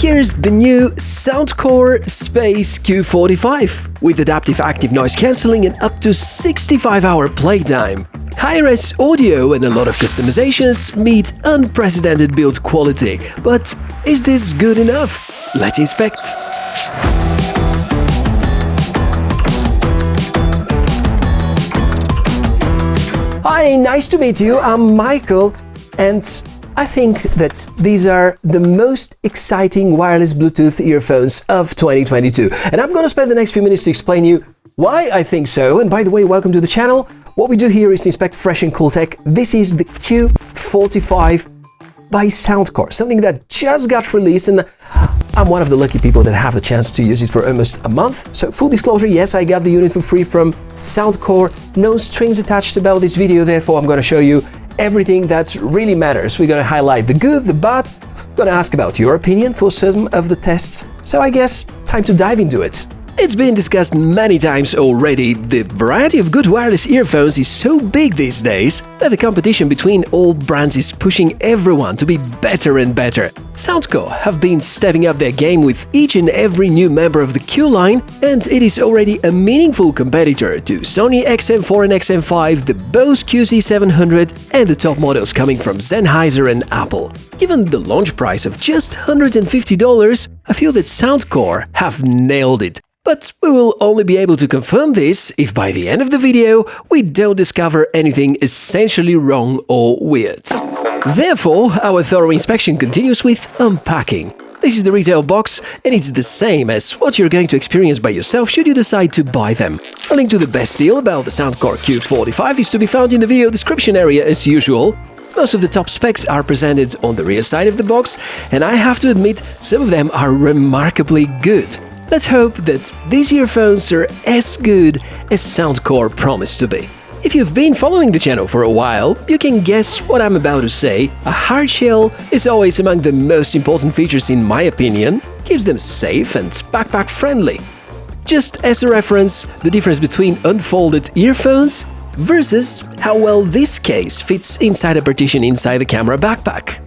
Here's the new Soundcore Space Q45 with adaptive active noise cancelling and up to 65-hour playtime. High-res audio and a lot of customizations meet unprecedented build quality. But is this good enough? Let's inspect. Hi, nice to meet you. I'm Michael, and I think that these are the most exciting wireless Bluetooth earphones of 2022. And I'm going to spend the next few minutes to explain you why I think so. And by the way, welcome to the channel. What we do here is to inspect fresh and cool tech. This is the Q45 by Soundcore, something that just got released, and I'm one of the lucky people that have the chance to use it for almost a month. So full disclosure, yes, I got the unit for free from Soundcore. No strings attached about this video, therefore I'm going to show you everything that really matters. We're going to highlight the good, the bad, going to ask about your opinion for some of the tests. So I guess time to dive into it. It's been discussed many times already. The variety of good wireless earphones is so big these days that the competition between all brands is pushing everyone to be better and better. Soundcore have been stepping up their game with each and every new member of the Q line, and it is already a meaningful competitor to Sony XM4 and XM5, the Bose QC700, and the top models coming from Sennheiser and Apple. Given the launch price of just $150, I feel that Soundcore have nailed it. But we will only be able to confirm this if by the end of the video we don't discover anything essentially wrong or weird. Therefore, our thorough inspection continues with unpacking. This is the retail box, and it's the same as what you're going to experience by yourself should you decide to buy them. A link to the best deal about the Soundcore Q45 is to be found in the video description area as usual. Most of the top specs are presented on the rear side of the box, and I have to admit some of them are remarkably good. Let's hope that these earphones are as good as Soundcore promised to be. If you've been following the channel for a while, you can guess what I'm about to say. A hard shell is always among the most important features in my opinion, keeps them safe and backpack friendly. Just as a reference, the difference between unfolded earphones versus how well this case fits inside a partition inside the camera backpack.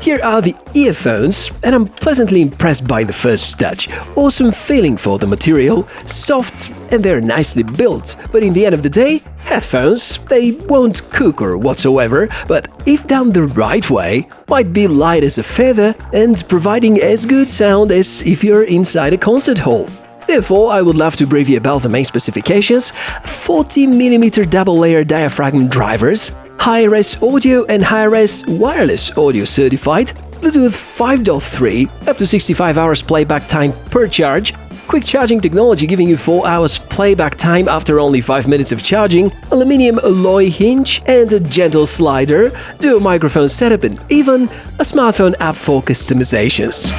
Here are the earphones, and I'm pleasantly impressed by the first touch. Awesome feeling for the material, soft, and they're nicely built. But in the end of the day, headphones, they won't cook or whatsoever, but if done the right way, might be light as a feather and providing as good sound as if you're inside a concert hall. Therefore, I would love to brief you about the main specifications: 40mm double-layer diaphragm drivers, high-res audio and high-res wireless audio certified, Bluetooth 5.3, up to 65 hours playback time per charge, quick charging technology giving you 4 hours playback time after only 5 minutes of charging, aluminium alloy hinge and a gentle slider, dual microphone setup, and even a smartphone app for customizations.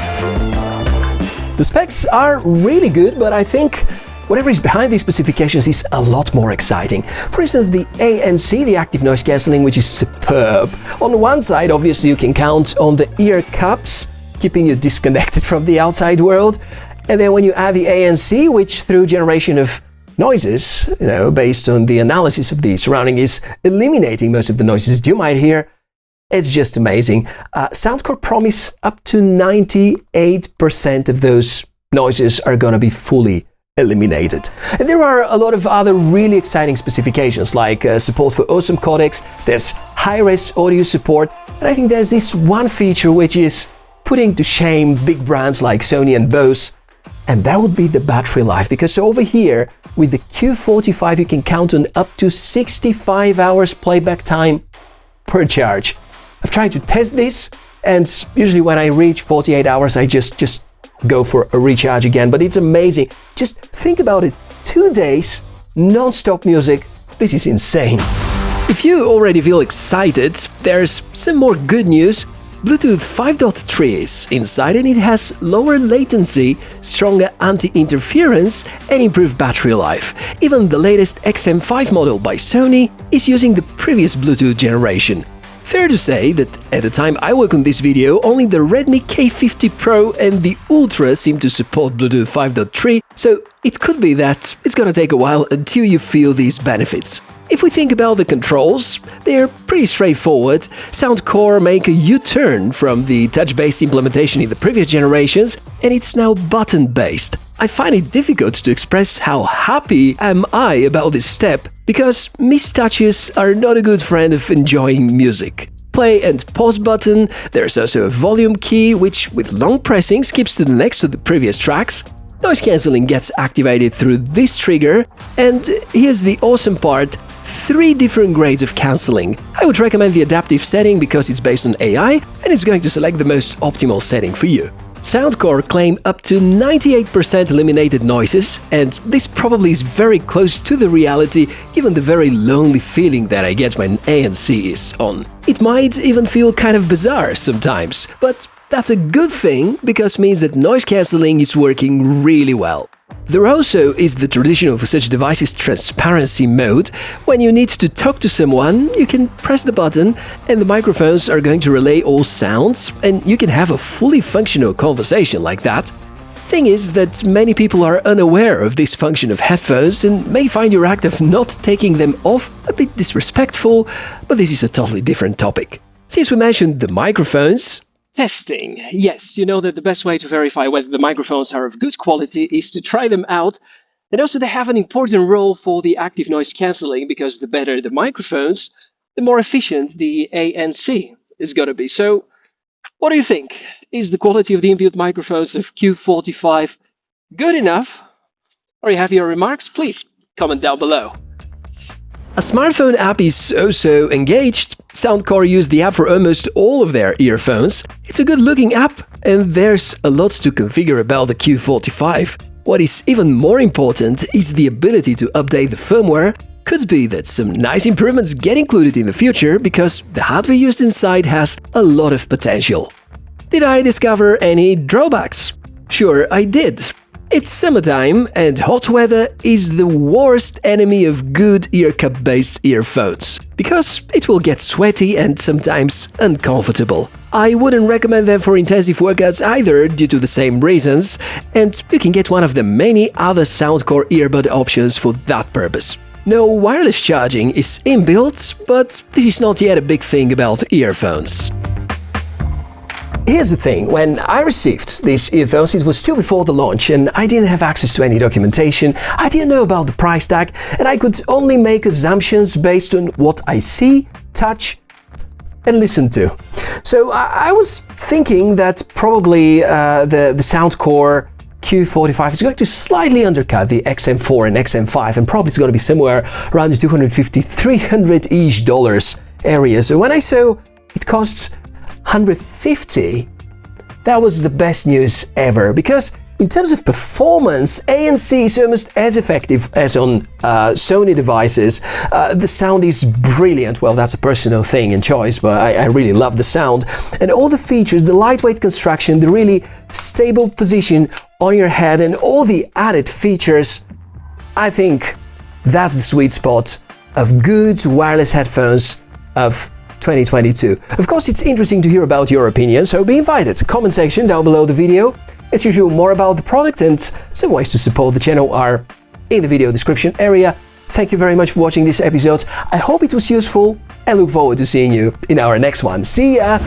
The specs are really good, but I think whatever is behind these specifications is a lot more exciting. For instance, the ANC, the active noise cancelling, which is superb. On one side, obviously, you can count on the ear cups, keeping you disconnected from the outside world. And then when you add the ANC, which through generation of noises, based on the analysis of the surrounding, is eliminating most of the noises you might hear, it's just amazing. Soundcore promise up to 98% of those noises are going to be fully eliminated. And there are a lot of other really exciting specifications, like support for awesome codecs, there's high-res audio support, and I think there's this one feature which is putting to shame big brands like Sony and Bose, and that would be the battery life, because over here with the Q45 you can count on up to 65 hours playback time per charge. I've tried to test this, and usually when I reach 48 hours I just go for a recharge again, but it's amazing. Just think about it, 2 days, non-stop music, this is insane. If you already feel excited, there's some more good news. Bluetooth 5.3 is inside, and it has lower latency, stronger anti-interference, and improved battery life. Even the latest XM5 model by Sony is using the previous Bluetooth generation. Fair to say that at the time I work on this video, only the Redmi K50 Pro and the Ultra seem to support Bluetooth 5.3, so it could be that it's gonna take a while until you feel these benefits. If we think about the controls, they're pretty straightforward. Soundcore make a U-turn from the touch-based implementation in the previous generations, and it's now button-based. I find it difficult to express how happy am I about this step, because missed touches are not a good friend of enjoying music. Play and pause button, there's also a volume key, which with long pressing skips to the next of the previous tracks. Noise cancelling gets activated through this trigger, and here's the awesome part: 3 different grades of cancelling. I would recommend the adaptive setting because it's based on AI and it's going to select the most optimal setting for you. Soundcore claim up to 98% eliminated noises, and this probably is very close to the reality given the very lonely feeling that I get when ANC is on. It might even feel kind of bizarre sometimes, but that's a good thing because it means that noise cancelling is working really well. There also is the tradition of such devices transparency mode. When you need to talk to someone, you can press the button and the microphones are going to relay all sounds, and you can have a fully functional conversation like that. Thing is that many people are unaware of this function of headphones and may find your act of not taking them off a bit disrespectful, but this is a totally different topic. Since we mentioned the microphones, testing. Yes, you know that the best way to verify whether the microphones are of good quality is to try them out. And also they have an important role for the active noise cancelling, because the better the microphones, the more efficient the ANC is going to be. So, what do you think? Is the quality of the inbuilt microphones of Q45 good enough? Or you have your remarks? Please comment down below. a smartphone app is also engaged. Soundcore use the app for almost all of their earphones. It's a good-looking app, and there's a lot to configure about the Q45. What is even more important is the ability to update the firmware. Could be that some nice improvements get included in the future, because the hardware used inside has a lot of potential. Did I discover any drawbacks? Sure, I did. It's summertime, and hot weather is the worst enemy of good ear-cup-based earphones, because it will get sweaty and sometimes uncomfortable. I wouldn't recommend them for intensive workouts either, due to the same reasons, and you can get one of the many other Soundcore earbud options for that purpose. No wireless charging is inbuilt, but this is not yet a big thing about earphones. Here's the thing, when I received these earphones, it was still before the launch and I didn't have access to any documentation, I didn't know about the price tag, and I could only make assumptions based on what I see, touch and listen to. So I was thinking that probably the Soundcore Q45 is going to slightly undercut the XM4 and XM5, and probably it's going to be somewhere around the $250–300-ish dollars area. So when I saw it costs $150, that was the best news ever, because in terms of performance, ANC is almost as effective as on Sony devices. The sound is brilliant. Well, that's a personal thing and choice, but I really love the sound. And all the features, the lightweight construction, the really stable position on your head, and all the added features, I think that's the sweet spot of good wireless headphones of 2022. Of course, it's interesting to hear about your opinion, so be invited. Comment section down below the video. As usual, more about the product and some ways to support the channel are in the video description area. Thank you very much for watching this episode. I hope it was useful and look forward to seeing you in our next one. See ya!